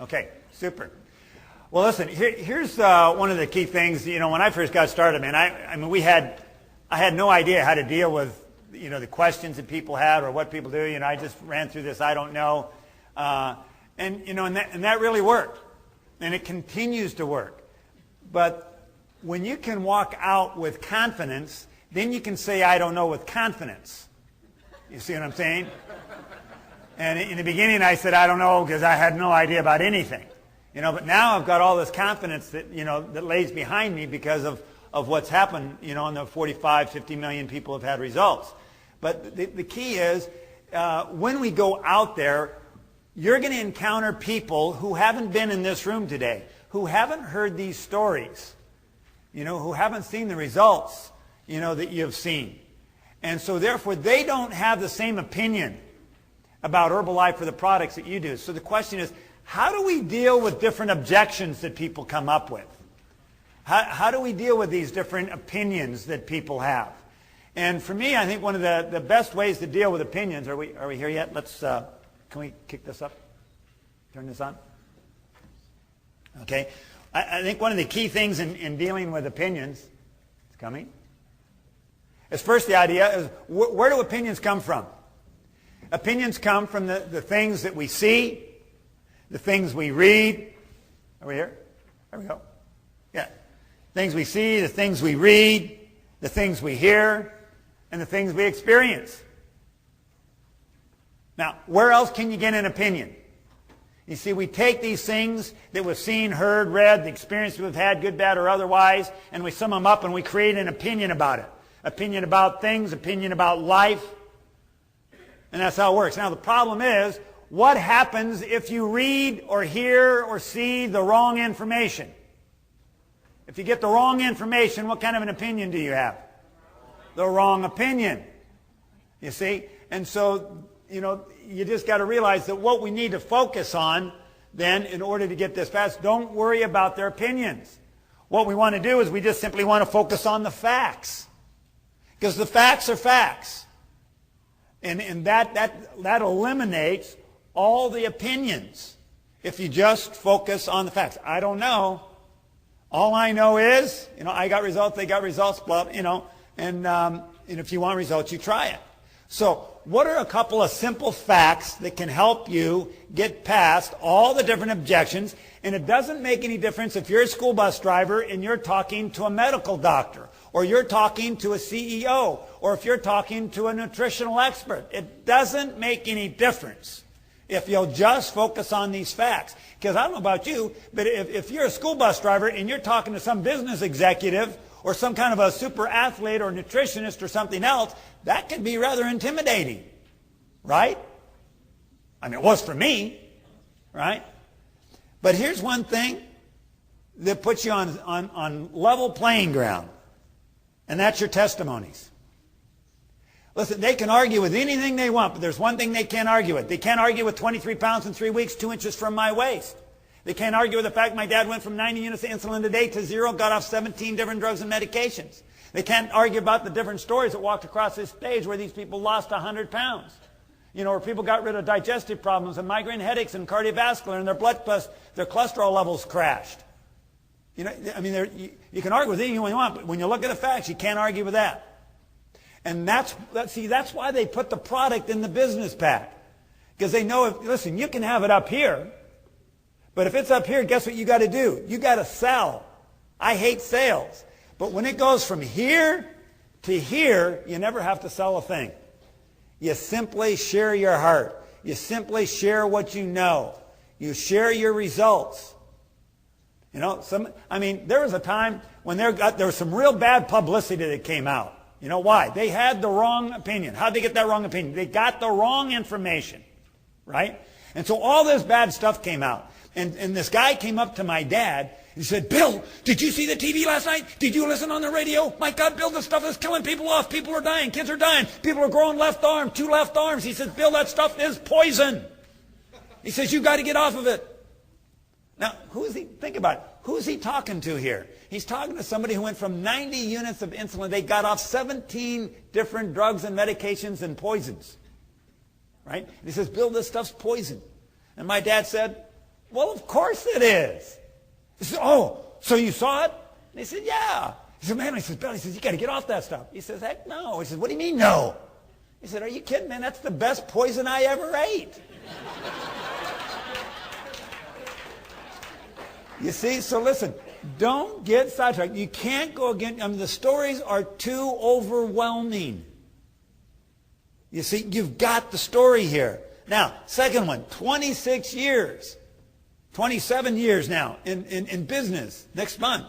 Okay, super. Well, listen, here's one of the key things. When I first got started, man, I had no idea how to deal with, the questions that people had or what people do. I just ran through this, I don't know. And that really worked. And it continues to work. But when you can walk out with confidence, then you can say, I don't know, with confidence. You see what I'm saying? And in the beginning, I said, I don't know, because I had no idea about anything. But now I've got all this confidence that, that lays behind me because of what's happened, and the 45, 50 million people have had results. But the key is, when we go out there, you're going to encounter people who haven't been in this room today, who haven't heard these stories, who haven't seen the results, that you've seen. And so therefore, they don't have the same opinion about Herbalife or the products that you do. So the question is, how do we deal with different objections that people come up with? How do we deal with these different opinions that people have? And for me, I think one of the best ways to deal with opinions, are we here yet? Can we kick this up? Turn this on? Okay. I think one of the key things in dealing with opinions, it's coming, is first the idea is, where do opinions come from? Opinions come from the things that we see, the things we read. Are we here? There we go. Yeah. Things we see, the things we read, the things we hear, and the things we experience. Now, where else can you get an opinion? You see, we take these things that we've seen, heard, read, the experience we've had, good, bad, or otherwise, and we sum them up and we create an opinion about it. Opinion about things, opinion about life. And that's how it works. Now, the problem is, what happens if you read or hear or see the wrong information? If you get the wrong information, what kind of an opinion do you have? The wrong opinion. You see? And so, you just got to realize that what we need to focus on then in order to get this fast, don't worry about their opinions. What we want to do is we just simply want to focus on the facts. Because the facts are facts. And that eliminates all the opinions if you just focus on the facts. I don't know. All I know is, I got results, they got results, blah, and if you want results, you try it. So what are a couple of simple facts that can help you get past all the different objections? And it doesn't make any difference if you're a school bus driver and you're talking to a medical doctor, or you're talking to a CEO, or if you're talking to a nutritional expert. It doesn't make any difference if you'll just focus on these facts. Because I don't know about you, but if you're a school bus driver and you're talking to some business executive or some kind of a super athlete or nutritionist or something else, that can be rather intimidating, right? I mean, it was for me, right? But here's one thing that puts you on level playing ground, and that's your testimonies. Listen, they can argue with anything they want, but there's one thing they can't argue with. They can't argue with 23 pounds in 3 weeks, 2 inches from my waist. They can't argue with the fact my dad went from 90 units of insulin a day to 0, got off 17 different drugs and medications. They can't argue about the different stories that walked across this stage where these people lost 100 pounds. Where people got rid of digestive problems and migraine headaches and cardiovascular, and their cholesterol levels crashed. You can argue with anything you want, but when you look at the facts, you can't argue with that. And that's why they put the product in the business pack. Because they know, listen, you can have it up here, but if it's up here, guess what you got to do? You got to sell. I hate sales. But when it goes from here to here, you never have to sell a thing. You simply share your heart. You simply share what you know. You share your results. There was a time when there was some real bad publicity that came out. You know why? They had the wrong opinion. How'd they get that wrong opinion? They got the wrong information, right? And so all this bad stuff came out. And this guy came up to my dad and he said, Bill, did you see the TV last night? Did you listen on the radio? My God, Bill, this stuff is killing people off. People are dying. Kids are dying. People are growing left arm, 2 left arms. He says, Bill, that stuff is poison. He says, you got to get off of it. Now, think about it. Who's he talking to here? He's talking to somebody who went from 90 units of insulin. They got off 17 different drugs and medications and poisons. Right? And he says, Bill, this stuff's poison. And my dad said, Well, of course it is. He said, oh, so you saw it? And he said, yeah. He said, man, he says, Bill, he says, you got to get off that stuff. He says, heck no. He says, what do you mean no? He said, are you kidding, man? That's the best poison I ever ate. You see, so listen, don't get sidetracked. You can't go again. I mean, the stories are too overwhelming. You see, you've got the story here. Now, second one, 26 years, 27 years now in business next month.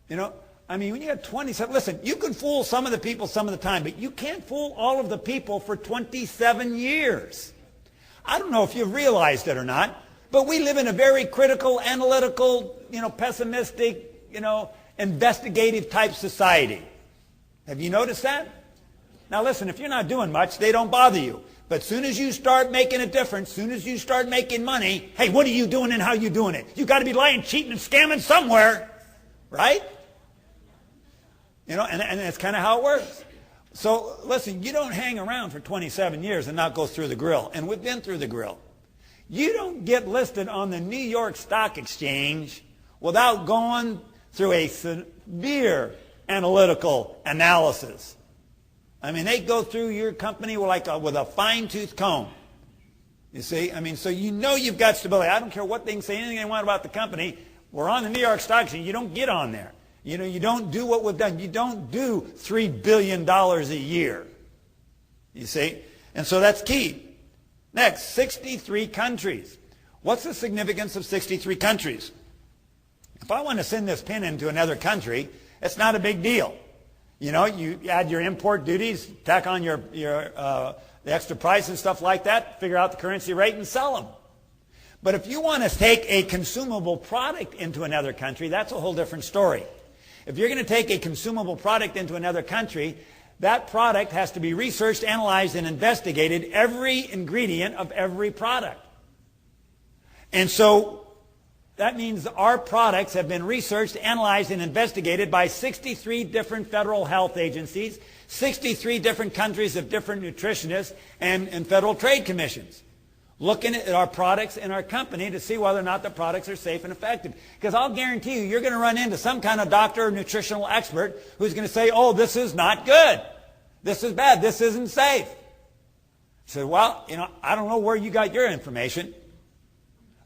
You know, I mean, when you have 27, listen, you can fool some of the people some of the time, but you can't fool all of the people for 27 years. I don't know if you've realized it or not, but we live in a very critical, analytical, pessimistic, investigative type society. Have you noticed that? Now listen, if you're not doing much, they don't bother you. But as soon as you start making a difference, as soon as you start making money, hey, what are you doing and how are you doing it? You've got to be lying, cheating, and scamming somewhere, right? And that's kind of how it works. So listen, you don't hang around for 27 years and not go through the grill. And we've been through the grill. You don't get listed on the New York Stock Exchange without going through a severe analytical analysis. I mean, they go through your company with a fine-tooth comb. You see? I mean, so you've got stability. I don't care what they can say, anything they want about the company. We're on the New York Stock Exchange. You don't get on there. You don't do what we've done. You don't do $3 billion a year. You see? And so that's key. Next, 63 countries. What's the significance of 63 countries? If I want to send this pin into another country, it's not a big deal. You add your import duties, tack on the extra price and stuff like that, figure out the currency rate and sell them. But if you want to take a consumable product into another country, that's a whole different story. If you're going to take a consumable product into another country, that product has to be researched, analyzed, and investigated, every ingredient of every product. And so that means our products have been researched, analyzed, and investigated by 63 different federal health agencies, 63 different countries of different nutritionists, and federal trade commissions, looking at our products and our company to see whether or not the products are safe and effective. Because I'll guarantee you're going to run into some kind of doctor or nutritional expert who's going to say, oh, this is not good. This is bad. This isn't safe. So, well, I don't know where you got your information.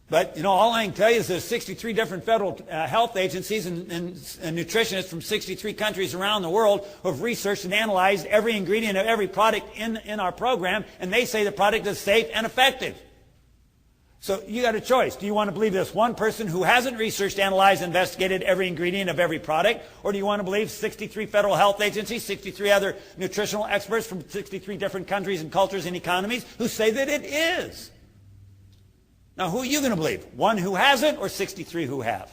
But, all I can tell you is there's 63 different federal health agencies and nutritionists from 63 countries around the world who have researched and analyzed every ingredient of every product in our program, and they say the product is safe and effective. So you got a choice. Do you want to believe this one person who hasn't researched, analyzed, investigated every ingredient of every product? Or do you want to believe 63 federal health agencies, 63 other nutritional experts from 63 different countries and cultures and economies who say that it is? Now, who are you going to believe? One who hasn't or 63 who have?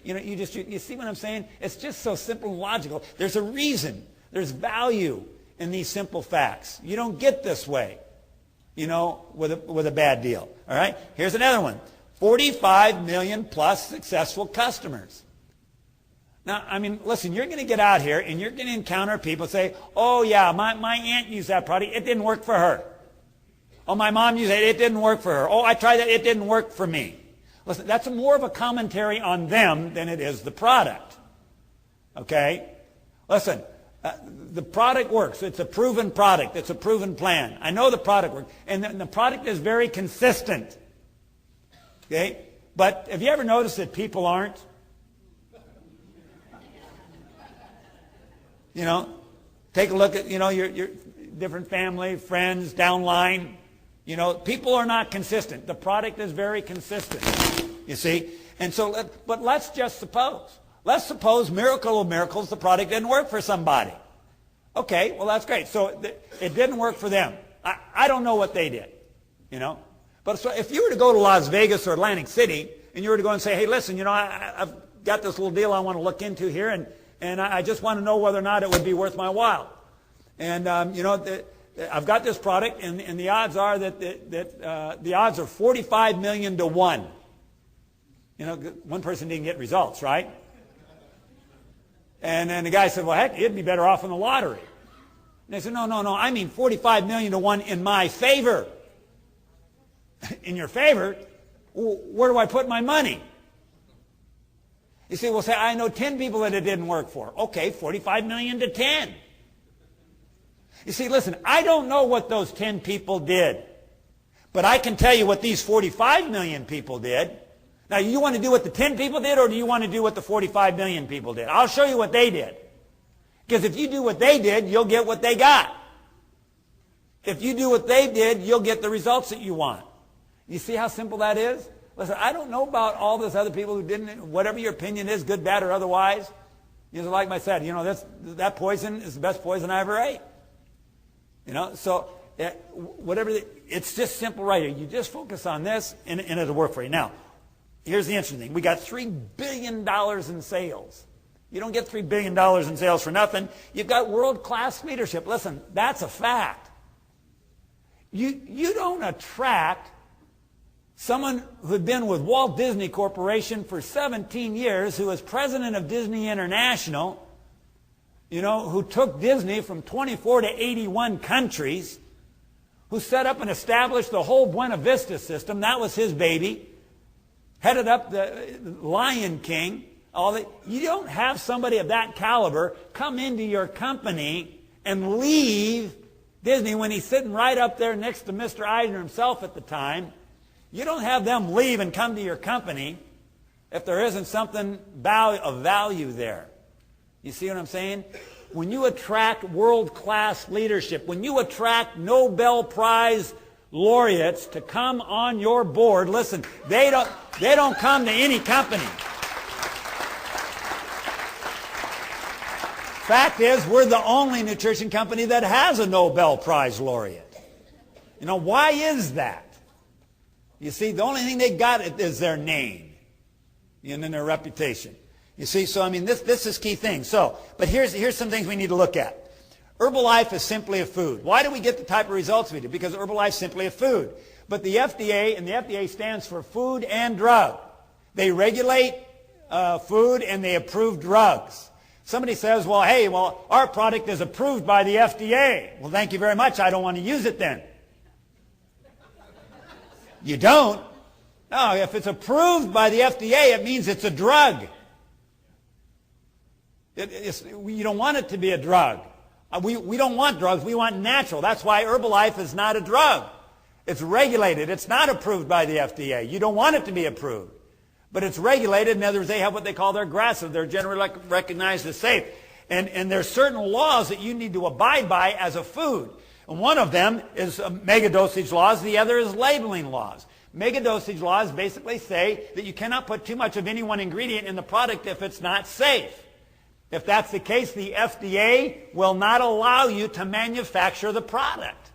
You see what I'm saying? It's just so simple and logical. There's a reason. There's value in these simple facts. You don't get this way, with a bad deal. All right? Here's another one. 45 million plus successful customers. Now, I mean, listen, you're going to get out here and you're going to encounter people say, oh, yeah, my aunt used that product. It didn't work for her. Oh, my mom used it. It didn't work for her. Oh, I tried that. It didn't work for me. Listen, that's more of a commentary on them than it is the product. Okay? Listen, the product works. It's a proven product. It's a proven plan. I know the product works. And the product is very consistent. Okay? But have you ever noticed that people aren't? Take a look at, your different family, friends, downline. People are not consistent. The product is very consistent, you see. And so, but let's just suppose. Let's suppose, miracle of miracles, the product didn't work for somebody. Okay, well, that's great. So it didn't work for them. I don't know what they did, But so if you were to go to Las Vegas or Atlantic City, and you were to go and say, hey, listen, I've got this little deal I want to look into here, and I just want to know whether or not it would be worth my while. And, I've got this product, and the odds are that the odds are 45 million to 1. One person didn't get results, right? And then the guy said, well, heck, it'd be better off in the lottery. And they said, no, I mean 45 million to 1 in my favor. In your favor? Where do I put my money? You see, we'll say, I know 10 people that it didn't work for. Okay, 45 million to 10. You see, listen, I don't know what those 10 people did. But I can tell you what these 45 million people did. Now, you want to do what the 10 people did, or do you want to do what the 45 million people did? I'll show you what they did. Because if you do what they did, you'll get what they got. If you do what they did, you'll get the results that you want. You see how simple that is? Listen, I don't know about all those other people who didn't, whatever your opinion is, good, bad, or otherwise. You know, like I said, you know, that poison is the best poison I ever ate. You know, so whatever, it's just simple right here. You just focus on this, and it'll work for you. Now, here's the interesting thing. We got $3 billion in sales. You don't get $3 billion in sales for nothing. You've got world-class leadership. Listen, that's a fact. You don't attract someone who had been with Walt Disney Corporation for 17 years, who was president of Disney International, you know, who took Disney from 24 to 81 countries, who set up and established the whole Buena Vista system. That was his baby. Headed up the Lion King. You don't have somebody of that caliber come into your company and leave Disney when he's sitting right up there next to Mr. Eisner himself at the time. You don't have them leave and come to your company if there isn't something of value there. You see what I'm saying? When you attract world-class leadership, when you attract Nobel Prize laureates to come on your board, listen, they don't come to any company. Fact is, we're the only nutrition company that has a Nobel Prize laureate. You know, why is that? You see, the only thing they got is their name and then their reputation. You see, so I mean, this is key thing. So, but here's some things we need to look at. Herbalife is simply a food. Why do we get the type of results we do? Because Herbalife is simply a food. But the FDA, and the FDA stands for Food and Drug. They regulate food and they approve drugs. Somebody says, well, hey, our product is approved by the FDA. Well, thank you very much. I don't want to use it then. You don't? No, if it's approved by the FDA, it means it's a drug. You don't want it to be a drug. We don't want drugs. We want natural. That's why Herbalife is not a drug. It's regulated. It's not approved by the FDA. You don't want it to be approved. But it's regulated. In other words, they have what they call their GRASs. They're generally recognized as safe. And there's certain laws that you need to abide by as a food. And one of them is mega dosage laws. The other is labeling laws. Mega dosage laws basically say that you cannot put too much of any one ingredient in the product if it's not safe. If that's the case, the FDA will not allow you to manufacture the product.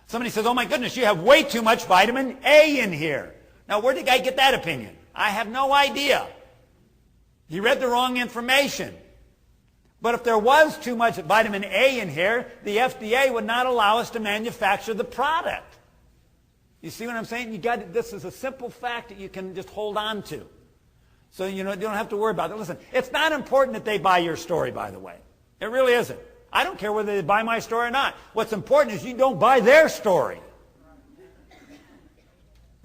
Somebody says, oh my goodness, you have way too much vitamin A in here. Now, where did the guy get that opinion? I have no idea. He read the wrong information. But if there was too much vitamin A in here, the FDA would not allow us to manufacture the product. You see what I'm saying? This is a simple fact that you can just hold on to. So you don't have to worry about it. Listen, it's not important that they buy your story, by the way. It really isn't. I don't care whether they buy my story or not. What's important is you don't buy their story.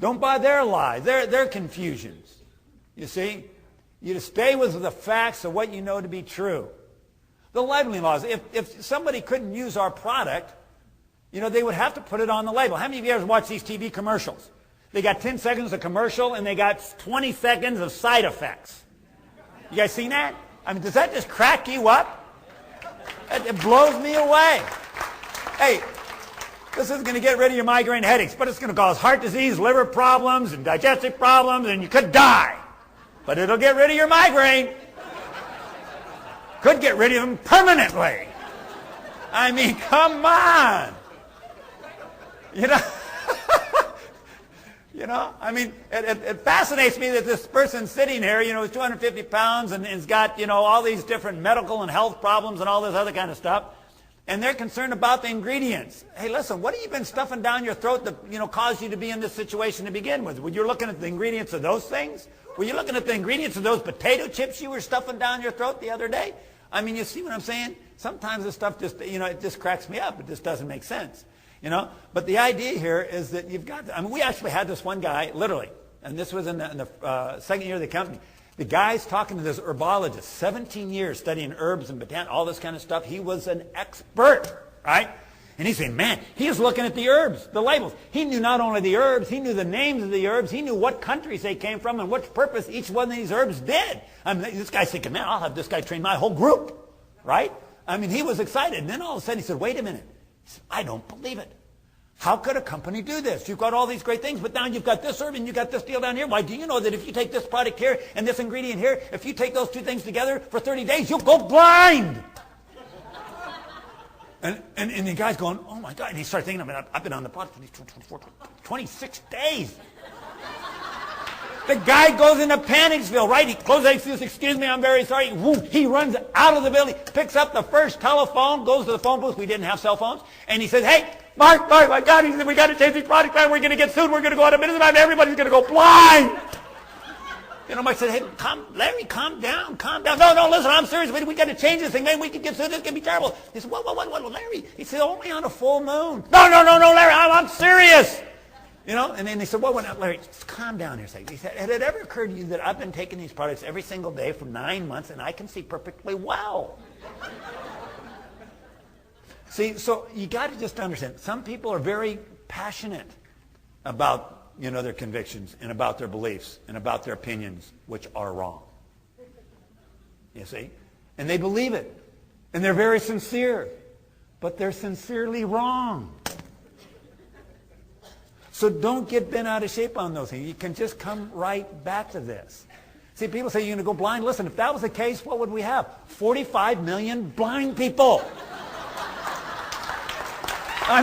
Don't buy their lies, their confusions. You see? You just stay with the facts of what you know to be true. The labeling laws. If somebody couldn't use our product, they would have to put it on the label. How many of you ever watch these TV commercials? They got 10 seconds of commercial and they got 20 seconds of side effects. You guys seen that? I mean, does that just crack you up? It blows me away. Hey, this isn't going to get rid of your migraine headaches, but it's going to cause heart disease, liver problems, and digestive problems, and you could die. But it'll get rid of your migraine. Could get rid of them permanently. I mean, come on. I mean, it fascinates me that this person sitting here, is 250 pounds and has got, all these different medical and health problems and all this other kind of stuff. And they're concerned about the ingredients. Hey, listen, what have you been stuffing down your throat that, caused you to be in this situation to begin with? Were you looking at the ingredients of those things? Were you looking at the ingredients of those potato chips you were stuffing down your throat the other day? I mean, you see what I'm saying? Sometimes this stuff just, it just cracks me up. It just doesn't make sense. But the idea here is that you've got, we actually had this one guy, literally, and this was in the second year of the company. The guy's talking to this herbologist, 17 years studying herbs and all this kind of stuff. He was an expert, right? And he's saying, man, he was looking at the herbs, the labels. He knew not only the herbs, he knew the names of the herbs. He knew what countries they came from and what purpose each one of these herbs did. I mean, this guy's thinking, man, I'll have this guy train my whole group, right? I mean, he was excited. And then all of a sudden he said, wait a minute. He said, I don't believe it. How could a company do this? You've got all these great things, but now you've got this herb and you've got this deal down here. Why, do you know that if you take this product here and this ingredient here, if you take those two things together for 30 days, you'll go blind? And the guy's going, oh my God. And he started thinking, I've been on the product 26 days. The guy goes into Panicsville, right? He closes, says, excuse me, I'm very sorry. He runs out of the building, picks up the first telephone, goes to the phone booth. We didn't have cell phones. And he says, hey, Mark, my God, he said, we got to change these products, man. We're going to get sued. We're going to go out of business, and everybody's going to go blind. You know, Mike said, hey, Larry, calm down. No, listen, I'm serious. We got to change this thing, man. We can get sued. This can be terrible. He said, what, Larry? He said, only on a full moon. No, Larry, I'm serious. You know, and then he said, Larry, just calm down here a second. He said, had it ever occurred to you that I've been taking these products every single day for 9 months, and I can see perfectly well? See, so you got to just understand, some people are very passionate about, their convictions and about their beliefs and about their opinions, which are wrong. You see? And they believe it. And they're very sincere. But they're sincerely wrong. So don't get bent out of shape on those things. You can just come right back to this. See, people say you're going to go blind. Listen, if that was the case, what would we have? 45 million blind people. I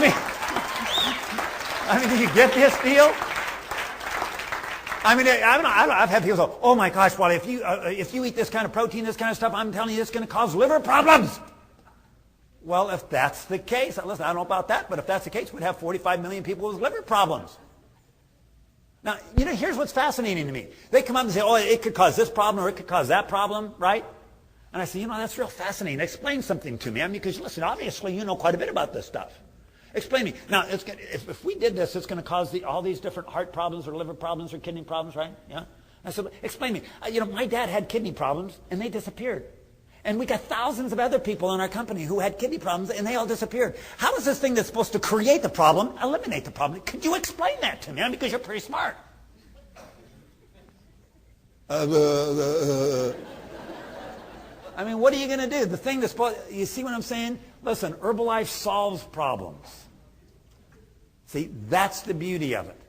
mean, do you get this deal? I've had people say, oh my gosh, well, if you eat this kind of protein, this kind of stuff, I'm telling you, it's going to cause liver problems. Well, if that's the case, listen, I don't know about that, but if that's the case, we'd have 45 million people with liver problems. Now, here's what's fascinating to me. They come up and say, oh, it could cause this problem or it could cause that problem, right? And I say, that's real fascinating. Explain something to me. Because, listen, obviously you know quite a bit about this stuff. Explain to me. Now, if we did this, it's going to cause all these different heart problems or liver problems or kidney problems, right? Yeah. I said, explain to me. My dad had kidney problems, and they disappeared. And we got thousands of other people in our company who had kidney problems, and they all disappeared. How does this thing that's supposed to create the problem eliminate the problem? Could you explain that to me? Because you're pretty smart. What are you going to do? The thing that's supposed... You see what I'm saying? Listen, Herbalife solves problems. See, that's the beauty of it.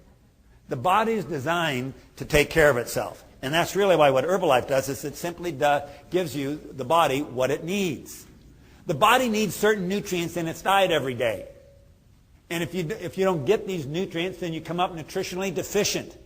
The body is designed to take care of itself. And that's really why what Herbalife does is it simply gives you, the body, what it needs. The body needs certain nutrients in its diet every day. And if you don't get these nutrients, then you come up nutritionally deficient.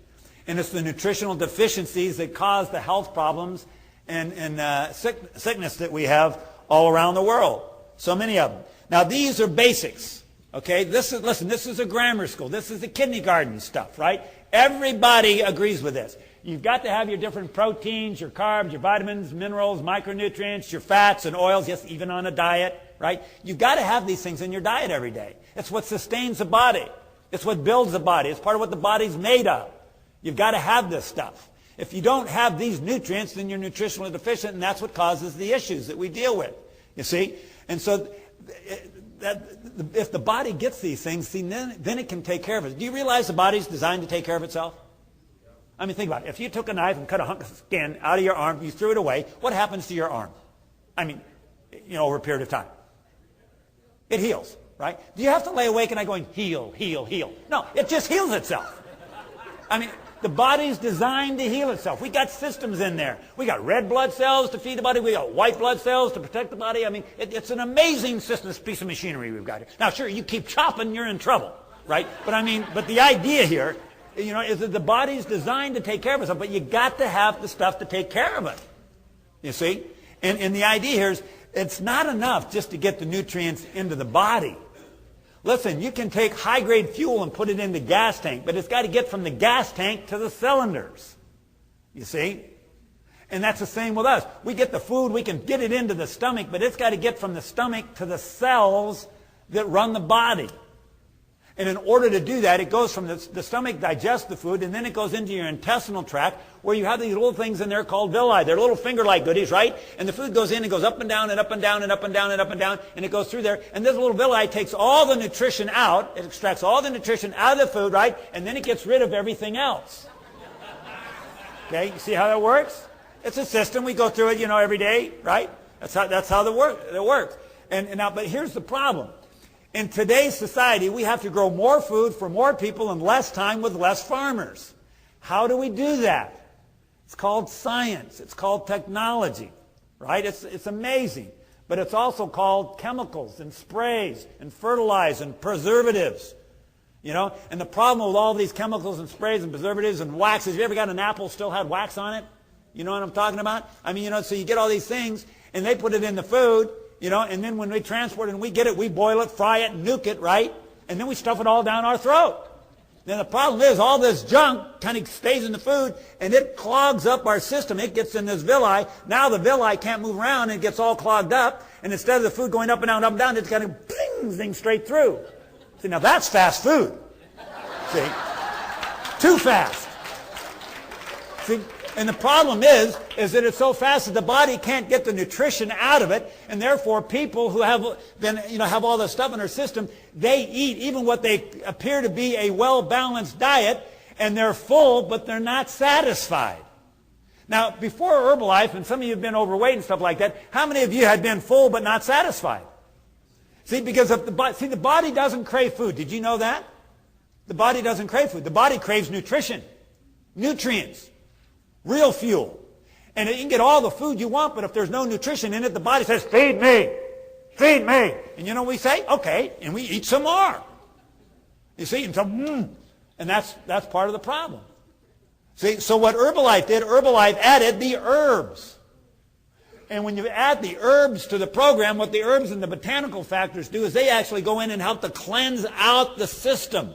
And it's the nutritional deficiencies that cause the health problems and sickness that we have all around the world. So many of them. Now, these are basics. Okay? This is a grammar school. This is the kindergarten stuff, right? Everybody agrees with this. You've got to have your different proteins, your carbs, your vitamins, minerals, micronutrients, your fats and oils, yes, even on a diet, right? You've got to have these things in your diet every day. It's what sustains the body. It's what builds the body. It's part of what the body's made of. You've got to have this stuff. If you don't have these nutrients, then you're nutritionally deficient, and that's what causes the issues that we deal with. You see? And so if the body gets these things, see, then it can take care of it. Do you realize the body's designed to take care of itself? Think about it. If you took a knife and cut a hunk of skin out of your arm, you threw it away, what happens to your arm? Over a period of time. It heals, right? Do you have to lay awake and going, heal, heal, heal? No, it just heals itself. The body's designed to heal itself. We got systems in there. We got red blood cells to feed the body. We got white blood cells to protect the body. It's an amazing system, this piece of machinery we've got here. Now, sure, you keep chopping, you're in trouble, right? But the idea here, is that the body's designed to take care of itself, but you got to have the stuff to take care of it. You see? And the idea here is it's not enough just to get the nutrients into the body. Listen, you can take high-grade fuel and put it in the gas tank, but it's got to get from the gas tank to the cylinders. You see? And that's the same with us. We get the food, we can get it into the stomach, but it's got to get from the stomach to the cells that run the body. And in order to do that, it goes from the stomach, digests the food, and then it goes into your intestinal tract, where you have these little things in there called villi. They're little finger-like goodies, right? And the food goes in and goes up and down and up and down and up and down and up and down, and it goes through there. And this little villi takes all the nutrition out. It extracts all the nutrition out of the food, right? And then it gets rid of everything else. Okay, you see how that works? It's a system. We go through it, every day, right? That's how it works. And now, but here's the problem. In today's society, we have to grow more food for more people in less time with less farmers. How do we do that? It's called science. It's called technology, right? It's amazing. But it's also called chemicals and sprays and fertilizers and preservatives. And the problem with all these chemicals and sprays and preservatives and waxes, you ever got an apple still had wax on it? You know what I'm talking about? I mean, so you get all these things, and they put it in the food, and then when we transport it and we get it, we boil it, fry it, nuke it, right? And then we stuff it all down our throat. Then the problem is all this junk kind of stays in the food, and it clogs up our system. It gets in this villi. Now the villi can't move around, and it gets all clogged up. And instead of the food going up and down, it's kind of thing straight through. See, now that's fast food. See? Too fast. See? And the problem is that it's so fast that the body can't get the nutrition out of it, and therefore people who have all this stuff in their system, they eat even what they appear to be a well-balanced diet, and they're full, but they're not satisfied. Now, before Herbalife, and some of you have been overweight and stuff like that, how many of you had been full but not satisfied? See, because the body doesn't crave food. Did you know that? The body doesn't crave food. The body craves nutrition, nutrients. Real fuel. And you can get all the food you want, but if there's no nutrition in it, the body says, feed me, feed me. And you know what we say? Okay, and we eat some more. You see, and that's part of the problem. See, so what Herbalife did, Herbalife added the herbs. And when you add the herbs to the program, what the herbs and the botanical factors do is they actually go in and help to cleanse out the system.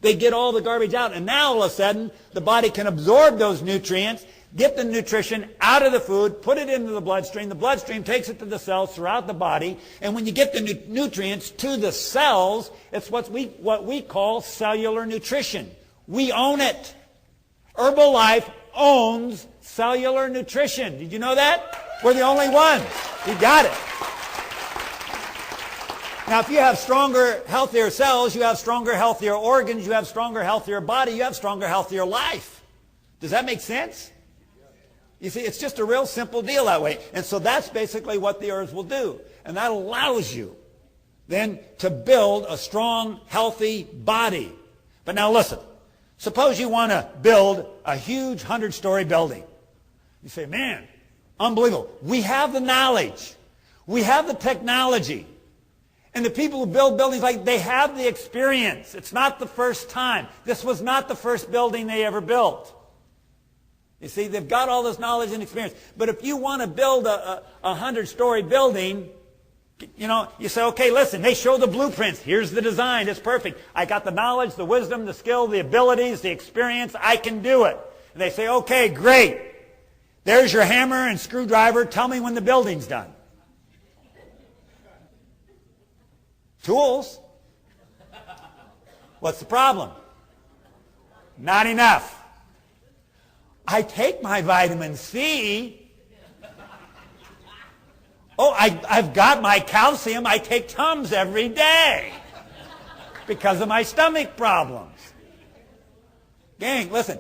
They get all the garbage out, and now all of a sudden, the body can absorb those nutrients, get the nutrition out of the food, put it into the bloodstream. The bloodstream takes it to the cells throughout the body, and when you get the nutrients to the cells, it's what we call cellular nutrition. We own it. Herbalife owns cellular nutrition. Did you know that? We're the only ones. You got it. Now, if you have stronger, healthier cells, you have stronger, healthier organs, you have stronger, healthier body, you have stronger, healthier life. Does that make sense? You see, it's just a real simple deal that way. And so that's basically what the herbs will do. And that allows you then to build a strong, healthy body. But now listen, suppose you want to build a huge 100-story building. You say, man, unbelievable. We have the knowledge. We have the technology. And the people who build buildings, they have the experience. It's not the first time. This was not the first building they ever built. You see, they've got all this knowledge and experience. But if you want to build a 100-story building, you say, okay, listen, they show the blueprints. Here's the design. It's perfect. I got the knowledge, the wisdom, the skill, the abilities, the experience. I can do it. And they say, okay, great. There's your hammer and screwdriver. Tell me when the building's done. Tools. What's the problem? Not enough. I take my vitamin C. Oh, I've got my calcium. I take Tums every day because of my stomach problems. Gang, listen.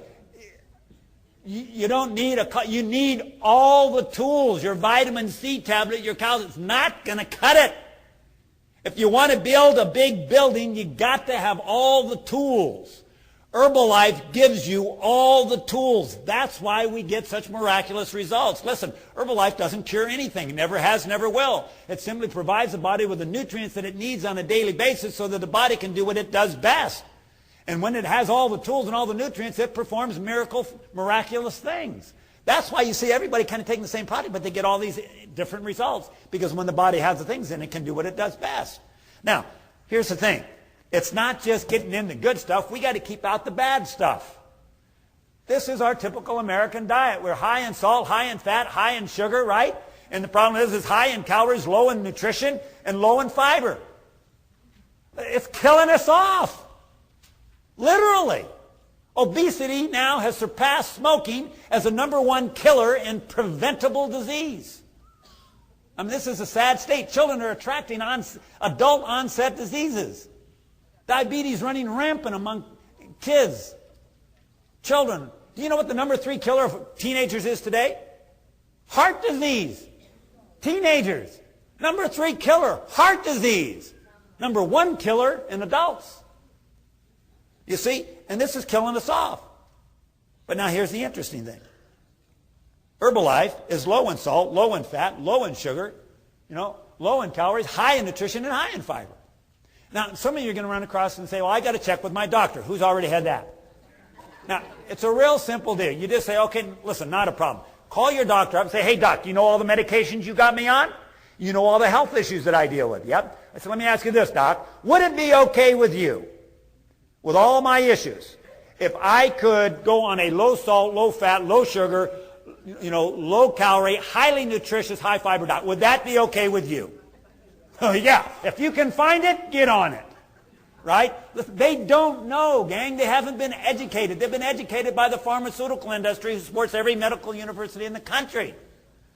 You don't need you need all the tools. Your vitamin C tablet, your calcium, it's not going to cut it. If you want to build a big building, you got to have all the tools. Herbalife gives you all the tools. That's why we get such miraculous results. Listen, Herbalife doesn't cure anything. It never has, never will. It simply provides the body with the nutrients that it needs on a daily basis so that the body can do what it does best. And when it has all the tools and all the nutrients, it performs miraculous things. That's why you see everybody kind of taking the same product, but they get all these different results. Because when the body has the things, then it can do what it does best. Now, here's the thing. It's not just getting in the good stuff. We got to keep out the bad stuff. This is our typical American diet. We're high in salt, high in fat, high in sugar, right? And the problem is it's high in calories, low in nutrition, and low in fiber. It's killing us off. Literally. Obesity now has surpassed smoking as the #1 killer in preventable disease. I mean, this is a sad state. Children are attracting adult onset diseases. Diabetes running rampant among kids, children. Do you know what the #3 killer of teenagers is today? Heart disease. Teenagers. #3 killer, heart disease. #1 killer in adults. You see, and this is killing us off. But now here's the interesting thing. Herbalife is low in salt, low in fat, low in sugar, low in calories, high in nutrition, and high in fiber. Now, some of you are going to run across and say, well, I got to check with my doctor. Who's already had that? Now, it's a real simple deal. You just say, okay, listen, not a problem. Call your doctor up and say, hey, doc, you know all the medications you got me on? You know all the health issues that I deal with? Yep. I said, let me ask you this, doc. Would it be okay with you, with all my issues, if I could go on a low salt, low fat, low sugar, low calorie, highly nutritious, high fiber diet? Would that be okay with you? Oh, yeah. If you can find it, get on it. Right? They don't know, gang. They haven't been educated. They've been educated by the pharmaceutical industry who supports every medical university in the country.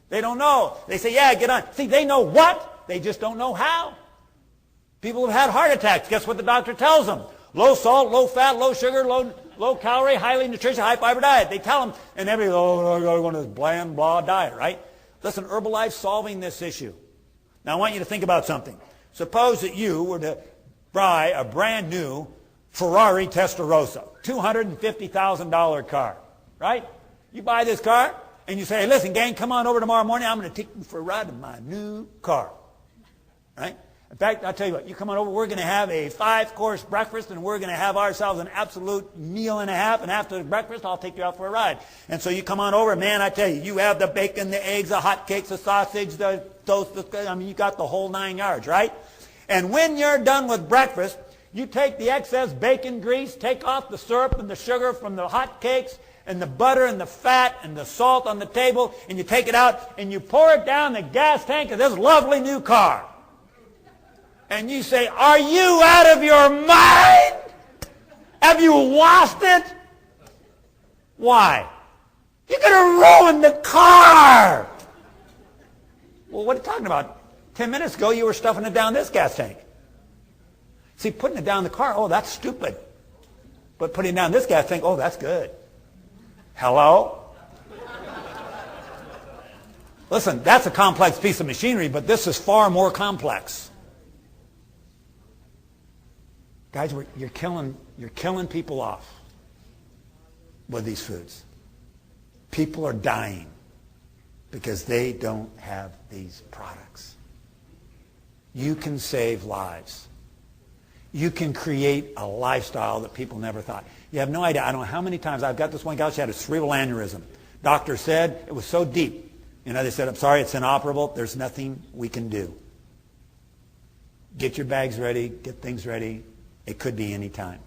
They don't know. They say, yeah, get on. See, they know what? They just don't know how. People have had heart attacks. Guess what the doctor tells them? Low salt, low fat, low sugar, low calorie, highly nutritious, high fiber diet. They tell them, and everybody's, I got to go on this bland, blah diet, right? Listen, Herbalife's solving this issue. Now, I want you to think about something. Suppose that you were to buy a brand new Ferrari Testarossa, $250,000 car, right? You buy this car, and you say, hey, listen, gang, come on over tomorrow morning. I'm going to take you for a ride in my new car, right? In fact, I'll tell you what, you come on over, we're going to have a 5-course breakfast, and we're going to have ourselves an absolute meal and a half, and after the breakfast, I'll take you out for a ride. And so you come on over, man, I tell you, you have the bacon, the eggs, the hotcakes, the sausage, the toast, you got the whole 9 yards, right? And when you're done with breakfast, you take the excess bacon grease, take off the syrup and the sugar from the hotcakes, and the butter and the fat and the salt on the table, and you take it out, and you pour it down the gas tank of this lovely new car. And you say, are you out of your mind? Have you lost it? Why? You're going to ruin the car. Well, what are you talking about? 10 minutes ago, you were stuffing it down this gas tank. See, putting it down the car, oh, that's stupid. But putting it down this gas tank, oh, that's good. Hello? Listen, that's a complex piece of machinery, but this is far more complex. Guys, you're killing people off with these foods. People are dying because they don't have these products. You can save lives. You can create a lifestyle that people never thought. You have no idea. I don't know how many times I've got this one gal, she had a cerebral aneurysm. Doctor said it was so deep. They said, I'm sorry, it's inoperable. There's nothing we can do. Get your bags ready. Get things ready. It could be any time.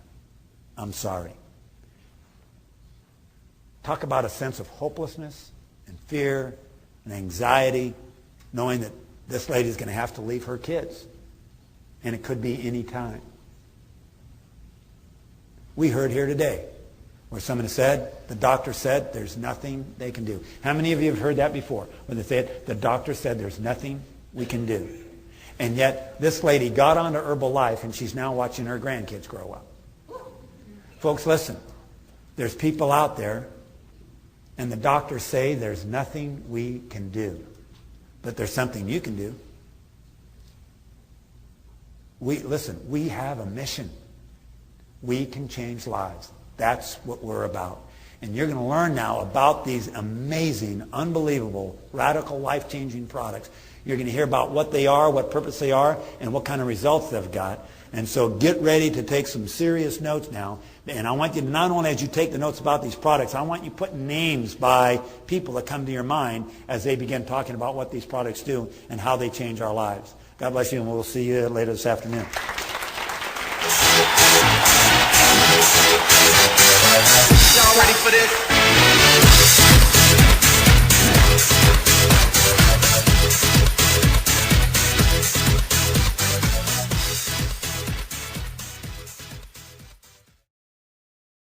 I'm sorry. Talk about a sense of hopelessness and fear and anxiety, knowing that this lady's going to have to leave her kids. And it could be any time. We heard here today where someone said, the doctor said there's nothing they can do. How many of you have heard that before? When they said, the doctor said there's nothing we can do. And yet, this lady got onto Herbalife, and she's now watching her grandkids grow up. Folks, listen. There's people out there, and the doctors say there's nothing we can do. But there's something you can do. We have a mission. We can change lives. That's what we're about. And you're going to learn now about these amazing, unbelievable, radical, life-changing products. You're going to hear about what they are, what purpose they are, and what kind of results they've got. And so get ready to take some serious notes now. And I want you to, not only as you take the notes about these products, I want you putting names by people that come to your mind as they begin talking about what these products do and how they change our lives. God bless you, and we'll see you later this afternoon. Y'all ready for this?